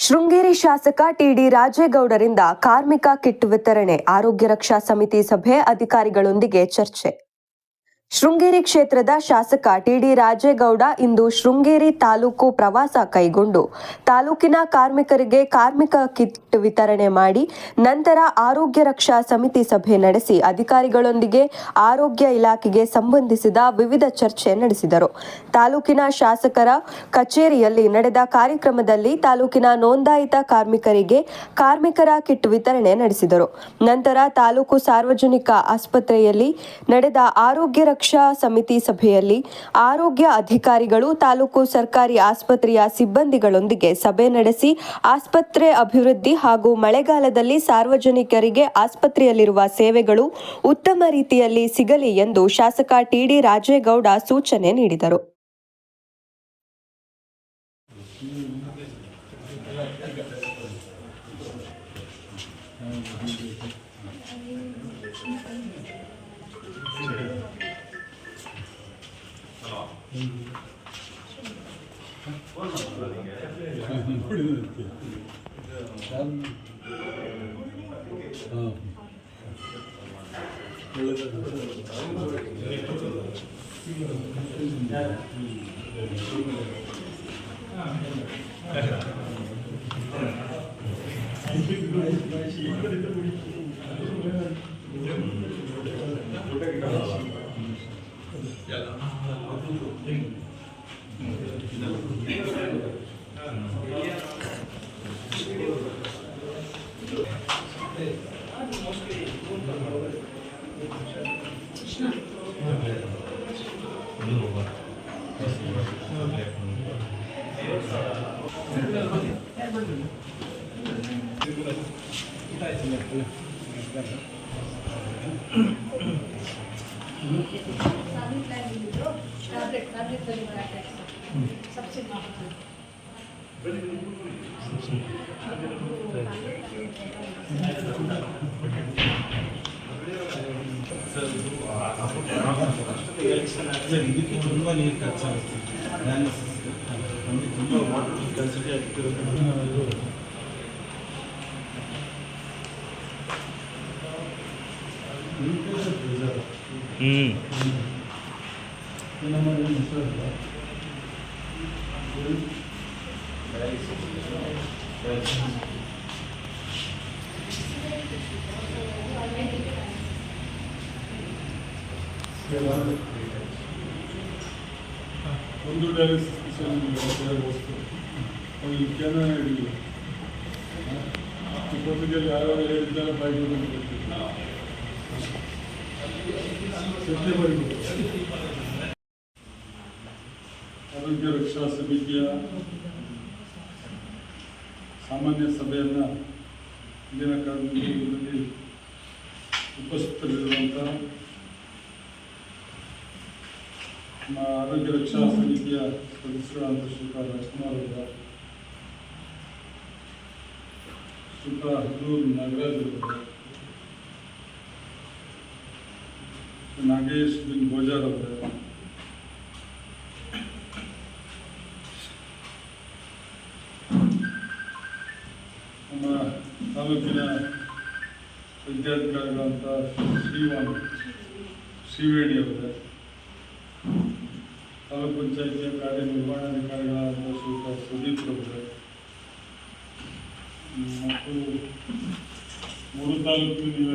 ಶೃಂಗೇರಿ ಶಾಸಕ ಟಿಡಿ ರಾಜೇಗೌಡರಿಂದ ಕಾರ್ಮಿಕ ಕಿಟ್ ವಿತರಣೆ, ಆರೋಗ್ಯ ರಕ್ಷಾ ಸಮಿತಿ ಸಭೆ, ಅಧಿಕಾರಿಗಳೊಂದಿಗೆ ಚರ್ಚೆ. ಶೃಂಗೇರಿ ಕ್ಷೇತ್ರದ ಶಾಸಕ ಟಿಡಿ ರಾಜೇಗೌಡ ಇಂದು ಶೃಂಗೇರಿ ತಾಲೂಕು ಪ್ರವಾಸ ಕೈಗೊಂಡು ತಾಲೂಕಿನ ಕಾರ್ಮಿಕರಿಗೆ ಕಾರ್ಮಿಕ ಕಿಟ್ ವಿತರಣೆ ಮಾಡಿ ನಂತರ ಆರೋಗ್ಯ ರಕ್ಷಾ ಸಮಿತಿ ಸಭೆ ನಡೆಸಿ ಅಧಿಕಾರಿಗಳೊಂದಿಗೆ ಆರೋಗ್ಯ ಇಲಾಖೆಗೆ ಸಂಬಂಧಿಸಿದ ವಿವಿಧ ಚರ್ಚೆ ನಡೆಸಿದರು. ತಾಲೂಕಿನ ಶಾಸಕರ ಕಚೇರಿಯಲ್ಲಿ ನಡೆದ ಕಾರ್ಯಕ್ರಮದಲ್ಲಿ ತಾಲೂಕಿನ ನೋಂದಾಯಿತ ಕಾರ್ಮಿಕರಿಗೆ ಕಾರ್ಮಿಕರ ಕಿಟ್ ವಿತರಣೆ ನಡೆಸಿದರು. ನಂತರ ತಾಲೂಕು ಸಾರ್ವಜನಿಕ ಆಸ್ಪತ್ರೆಯಲ್ಲಿ ನಡೆದ ಆರೋಗ್ಯ ರಕ್ಷಾ ಸಮಿತಿ ಸಭೆಯಲ್ಲಿ ಆರೋಗ್ಯ ಅಧಿಕಾರಿಗಳು ತಾಲೂಕು ಸರ್ಕಾರಿ ಆಸ್ಪತ್ರೆಯ ಸಿಬ್ಬಂದಿಗಳೊಂದಿಗೆ ಸಭೆ ನಡೆಸಿ ಆಸ್ಪತ್ರೆ ಅಭಿವೃದ್ಧಿ ಹಾಗೂ ಮಳೆಗಾಲದಲ್ಲಿ ಸಾರ್ವಜನಿಕರಿಗೆ ಆಸ್ಪತ್ರೆಯಲ್ಲಿರುವ ಸೇವೆಗಳು ಉತ್ತಮ ರೀತಿಯಲ್ಲಿ ಸಿಗಲಿ ಎಂದು ಶಾಸಕ ಟಿಡಿ ರಾಜೇಗೌಡ ಸೂಚನೆ ನೀಡಿದರು. ಇದಕ್ಕೆ ತುಂಬ ನೀರು ಖರ್ಚಾಗುತ್ತೆ. ನಮಗೆ ತುಂಬ ವಾಟರ್ ಕೆಪಾಸಿಟಿ ಆಗ್ತಿರೋದು. ಒಂದು ಡಯಾಲಿಸಿಸ್ ವಸ್ತು ಅದು ಕೆನ ಹಿಡಿಯಿಲ್ಲ. ಪತ್ರಿಕೆಯಲ್ಲಿ ಯಾರು ಹೇಳಿದ್ದಾರೆ ಬಾಯಿಗೆ ಆರೋಗ್ಯ ರಕ್ಷಾ ಸಮಿತಿಯ ಸಾಮಾನ್ಯ ಸಭೆಯನ್ನು ಇಂದಿನ ಕಾರ್ಯಕ್ರಮದಲ್ಲಿ ಉಪಸ್ಥಿತರಿರುವಂಥ ನಮ್ಮ ಆರೋಗ್ಯ ರಕ್ಷಾ ಸಮಿತಿಯ ಸದಸ್ಯರಾದ ಶ್ರೀಯುತ ರಾಜ್ಕುಮಾರ್ ಅವರ, ಶ್ರೀಯುತ ಹದ್ದೂರು ನಾಗರಾಜ್ ಅವರ, ನಾಗೇಶ್ ಬಿನ್ ಗೋಜಾರ್ ಅವರ, ನಮ್ಮ ತಾಲೂಕಿನ ವೈದ್ಯಾಧಿಕಾರಿಗಳಂತ ಶ್ರೀವೇಣಿ ಅವರ, ತಾಲೂಕು ಪಂಚಾಯಿತಿಯ ಕಾರ್ಯನಿರ್ವಹಣಾಧಿಕಾರಿಗಳಾದ ಶ್ರೀಯುತ ಸುದೀಪ್ ಅವರ ಮತ್ತು ಮೂರು ತಾಲೂಕಿನ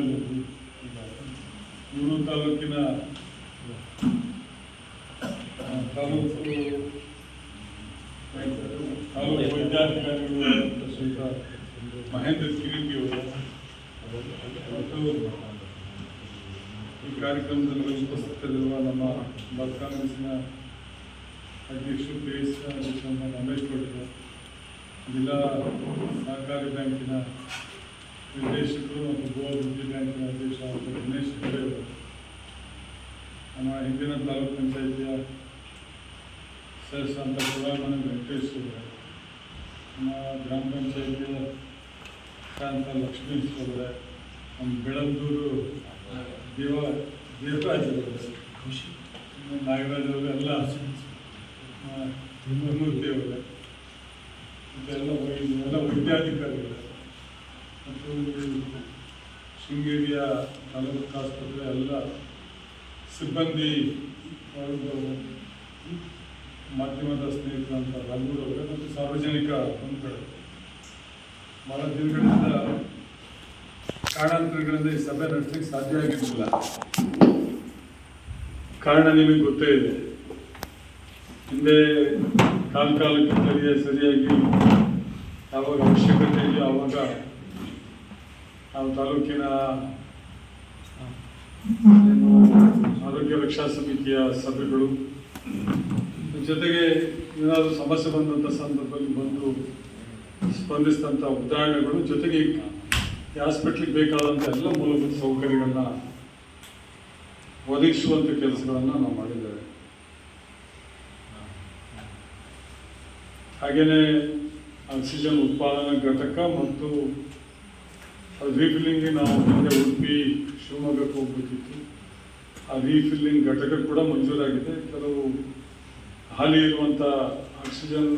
ತಾಲೂಕು ವೈದ್ಯಾಧಿಕಾರಿಗಳು ಶ್ರೀಯುತ ಮಹೇಂದ್ರ ಕಿರೀಟಿ ಅವರು ಮತ್ತು ಈ ಕಾರ್ಯಕ್ರಮದಲ್ಲಿ ಉಪಸ್ಥಿತರಿರುವ ನಮ್ಮ ಬ್ಲಾಕ್ ಕಾಂಗ್ರೆಸ್ನ ಅಧ್ಯಕ್ಷರು PS ರಮೇಶ್ ಗೌಡರು, ಜಿಲ್ಲಾ ಸಹಕಾರಿ ಬ್ಯಾಂಕಿನ ನಿರ್ದೇಶಕರು ಮತ್ತು ಗೋ ಅಭಿವೃದ್ಧಿ ಬ್ಯಾಂಕಿನ ಅಧ್ಯಕ್ಷ ದಿನೇಶ್ ಹೆಗಡೆ ಅವರು, ನಮ್ಮ ಹಿಂದಿನ ತಾಲೂಕು ಪಂಚಾಯಿತಿಯ ಸದಸ್ಯರಾದ ಕುಲಾಮಣಿ ವೆಂಕಟೇಶ್ ಅವರೇ, ನಮ್ಮ ಗ್ರಾಮ ಪಂಚಾಯಿತಿಯ ಶಾಂತ ಲಕ್ಷ್ಮೀಶ್ ಅವರೇ, ನಮ್ಮ ಬೆಳಂದೂರು ದೇವರಾಜ್ ಅವರೇ, ನಾಗರಾಜ್ ಅವರೆಲ್ಲ, ಮೂರ್ತಿ ಅವರೇ, ಇದೆಲ್ಲ ವೈದ್ಯಾಧಿಕಾರಿಗಳು ಮತ್ತು ಶೃಂಗೇರಿಯ ತಾಲೂಕು ಆಸ್ಪತ್ರೆ ಎಲ್ಲ ಸಿಬ್ಬಂದಿ ವರ್ಗದವರು, ಮಾಧ್ಯಮದ ಸ್ನೇಹಿತರಂತ ರಘುರವರೇ ಮತ್ತು ಸಾರ್ವಜನಿಕ ಬಂಧುಗಳು, ಭಾಳ ದಿನಗಳಿಂದ ಕಾರಣಾಂತರಗಳಿಂದ ಈ ಸಭೆ ನಡೆಸಲಿಕ್ಕೆ ಸಾಧ್ಯ ಆಗಿರಲಿಲ್ಲ. ಕಾರಣ ನಿಮಗೆ ಗೊತ್ತೇ ಇದೆ. ಹಿಂದೆ ಕಾಲಕ್ಕೆ ಸರಿಯಾಗಿ ಯಾವಾಗ ಅವಶ್ಯಕತೆ ಇದೆಯೋ ಆವಾಗ ನಾವು ತಾಲೂಕಿನ ಆರೋಗ್ಯ ರಕ್ಷಾ ಸಮಿತಿಯ ಸಭೆಗಳು, ಜೊತೆಗೆ ಏನಾದರೂ ಸಮಸ್ಯೆ ಬಂದಂಥ ಸಂದರ್ಭದಲ್ಲಿ ಬಂದು ಸ್ಪಂದಿಸಿದಂಥ ಉದಾಹರಣೆಗಳು, ಜೊತೆಗೆ ಈ ಹಾಸ್ಪಿಟ್ಲಿಗೆ ಬೇಕಾದಂಥ ಎಲ್ಲ ಮೂಲಭೂತ ಸೌಕರ್ಯಗಳನ್ನ ಒದಗಿಸುವಂಥ ಕೆಲಸಗಳನ್ನು ನಾವು ಮಾಡಿದ್ದೇವೆ. ಹಾಗೆಯೇ ಆಕ್ಸಿಜನ್ ಉತ್ಪಾದನಾ ಘಟಕ ಮತ್ತು ರೀಫಿಲ್ಲಿಂಗ್ಗೆ ನಾವು ಮುಂದೆ ಉಡುಪಿ ಶಿವಮೊಗ್ಗಕ್ಕೆ ಹೋಗ್ಬೇಕಿತ್ತು. ಆ ರೀಫಿಲ್ಲಿಂಗ್ ಘಟಕ ಕೂಡ ಮಂಜೂರಾಗಿದೆ. ಕೆಲವು ಹಾಲಿ ಇರುವಂಥ ಆಕ್ಸಿಜನ್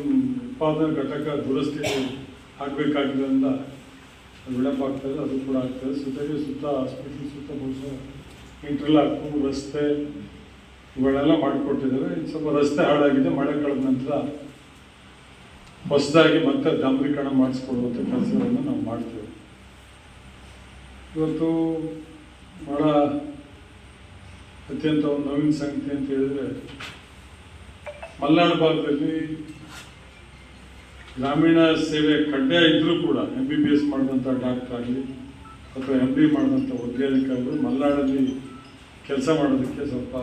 ಉತ್ಪಾದನಾ ಘಟಕ ದುರಸ್ತಿ ಆಗಬೇಕಾಗಿದ್ದರಿಂದ ವಿಳಂಬ ಆಗ್ತದೆ, ಅದು ಕೂಡ ಆಗ್ತದೆ. ಸುತ್ತ ಹಾಸ್ಪಿಟಲ್ ಸುತ್ತ ಬಹುಶಃ ಇಂಟರ್ಲಾಕು, ರಸ್ತೆ ಇವುಗಳೆಲ್ಲ ಮಾಡಿಕೊಟ್ಟಿದ್ದೇವೆ. ಸ್ವಲ್ಪ ರಸ್ತೆ ಹಾಳಾಗಿದೆ. ಮಳೆ ಕಳೆದ ನಂತರ ಹೊಸದಾಗಿ ಮತ್ತೆ ಡಾಂಬರೀಕರಣ ಮಾಡಿಸ್ಕೊಳ್ಳುವಂಥ ಕೆಲಸಗಳನ್ನು ನಾವು ಮಾಡ್ತೇವೆ. ಇವತ್ತು ಭಾಳ ಅತ್ಯಂತ ಒಂದು ನವೀನ ಸಂಗತಿ ಅಂತ ಹೇಳಿದ್ರೆ, ಮಲೆನಾಡು ಭಾಗದಲ್ಲಿ ಗ್ರಾಮೀಣ ಸೇವೆ ಕಡ್ಡಾಯ ಇದ್ದರೂ ಕೂಡ MBBS ಮಾಡಿದಂಥ ಡಾಕ್ಟರ್ ಆಗಲಿ ಅಥವಾ MD ಮಾಡಿದಂಥ ವೈದ್ಯಾಧಿಕಾರಿಗಳು ಮಲೆನಾಡಲ್ಲಿ ಕೆಲಸ ಮಾಡೋದಕ್ಕೆ ಸ್ವಲ್ಪ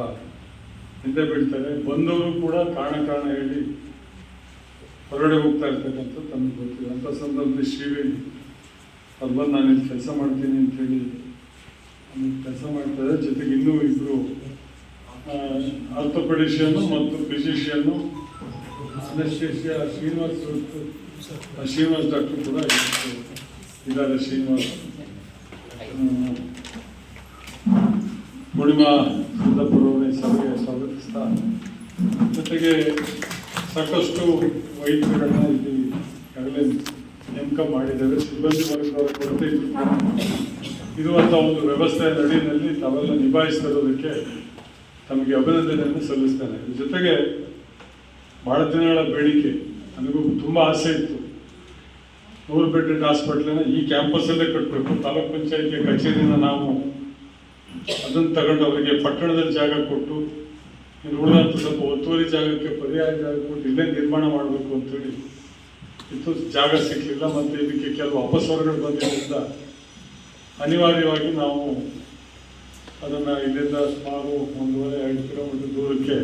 ಹಿಂದೆ ಬೀಳ್ತಾರೆ. ಬಂದವರು ಕೂಡ ಕಾರಣ ಹೇಳಿ ಹೊರಗಡೆ ಹೋಗ್ತಾ ಇರ್ತಕ್ಕಂಥ ತಮಗೆ ಗೊತ್ತಿದೆ. ಅಂಥ ಸಂದರ್ಭದಲ್ಲಿ ಶ್ರೀವೇಣಿ ಅವ್ರು ಬಂದು ನಾನು ಇಲ್ಲಿ ಕೆಲಸ ಮಾಡ್ತೀನಿ ಅಂತೇಳಿ ಕೆಲಸ ಮಾಡ್ತಾರೆ. ಜೊತೆಗೆ ಇನ್ನೂ ಇಬ್ಬರು ಆರ್ಥೋಪೆಡಿಷಿಯನ್ನು ಮತ್ತು ಫಿಸಿಷಿಯನ್ನು ಅನಸ್ತೇಶಿಯಾ ಶ್ರೀನಿವಾಸ್ ಡಾಕ್ಟರ್ ಕೂಡ ಇದ್ದಾರೆ. ಶ್ರೀನಿವಾಸ್ ಪೂರ್ಣಿಮಾ ಸಿದ್ದಪ್ಪರವರ ಸಭೆಗೆ ಸ್ವಾಗತಿಸ್ತಾ, ಜೊತೆಗೆ ಸಾಕಷ್ಟು ವೈದ್ಯರುಗಳನ್ನ ಇಲ್ಲಿ ಈಗಾಗಲೇ ನೇಮಕ ಮಾಡಿದ್ದೇವೆ. ಸಿಬ್ಬಂದಿ ವರ್ಗದವರ ಕೊರತೆ ಇರುವಂಥ ಒಂದು ವ್ಯವಸ್ಥೆಯ ನಡಿನಲ್ಲಿ ತಾವೆಲ್ಲ ನಿಭಾಯಿಸ್ತಿರೋದಕ್ಕೆ ತಮಗೆ ಅಭಿನಂದನೆಯನ್ನು ಸಲ್ಲಿಸ್ತೇನೆ. ಜೊತೆಗೆ ಭಾಳ ದಿನಗಳ ಬೇಡಿಕೆ, ನನಗೂ ತುಂಬ ಆಸೆ ಇತ್ತು, 100 ಬೆಡ್ಡೆಡ್ ಹಾಸ್ಪಿಟ್ಲನ್ನು ಈ ಕ್ಯಾಂಪಸ್ಸಲ್ಲೇ ಕಟ್ಟಬೇಕು. ತಾಲೂಕ್ ಪಂಚಾಯತಿ ಕಚೇರಿನ ನಾವು ಅದನ್ನು ತಗೊಂಡು ಅವರಿಗೆ ಪಟ್ಟಣದಲ್ಲಿ ಜಾಗ ಕೊಟ್ಟು, ಇನ್ನು ಉಳಿದಂಥ ಸ್ವಲ್ಪ ಒತ್ತುವರಿ ಜಾಗಕ್ಕೆ ಪರ್ಯಾಯ ಜಾಗ ಕೊಟ್ಟು ಇಲ್ಲೇ ನಿರ್ಮಾಣ ಮಾಡಬೇಕು ಅಂತೇಳಿ ಇತ್ತು. ಜಾಗ ಸಿಗಲಿಲ್ಲ ಮತ್ತು ಇದಕ್ಕೆ ಕೆಲವು ಅಪಸ್ವರಗಳು ಬಂದಿದ್ದರಿಂದ ಅನಿವಾರ್ಯವಾಗಿ ನಾವು ಅದನ್ನು ಇಲ್ಲಿಂದ ಸುಮಾರು 1.5-2 ಕಿಲೋಮೀಟರ್ ದೂರಕ್ಕೆ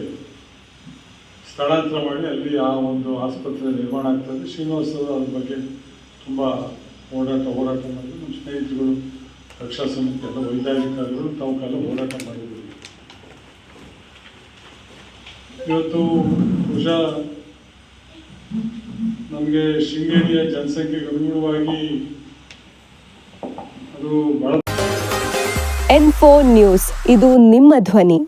ಸ್ಥಳಾಂತರ ಮಾಡಿ ಅಲ್ಲಿ ಆ ಒಂದು ಆಸ್ಪತ್ರೆ ನಿರ್ಮಾಣ ಆಗ್ತದೆ. ಶ್ರೀನಿವಾಸ್ ಅವರು ಅದ್ರ ಬಗ್ಗೆ ತುಂಬ ಹೋರಾಟ ಮಾಡಿ, ನಮ್ಮ ಸ್ನೇಹಿತರುಗಳು ರಕ್ಷಾ ಸಮಿತಿ ಎಲ್ಲ ವೈದ್ಯಾಧಿಕಾರಿಗಳು ತಾವುಕೆಲ್ಲ ಹೋರಾಟ ಮಾಡಿದ್ದೀವಿ. ಇವತ್ತು ಬಹುಶಃ ನಮಗೆ ಶೃಂಗೇರಿಯ ಜನಸಂಖ್ಯೆಗೆ ಅನುಗುಣವಾಗಿ ಅದು ಬಹಳ N4 ನ್ಯೂಸ್, ಇದು ನಿಮ್ಮ ಧ್ವನಿ.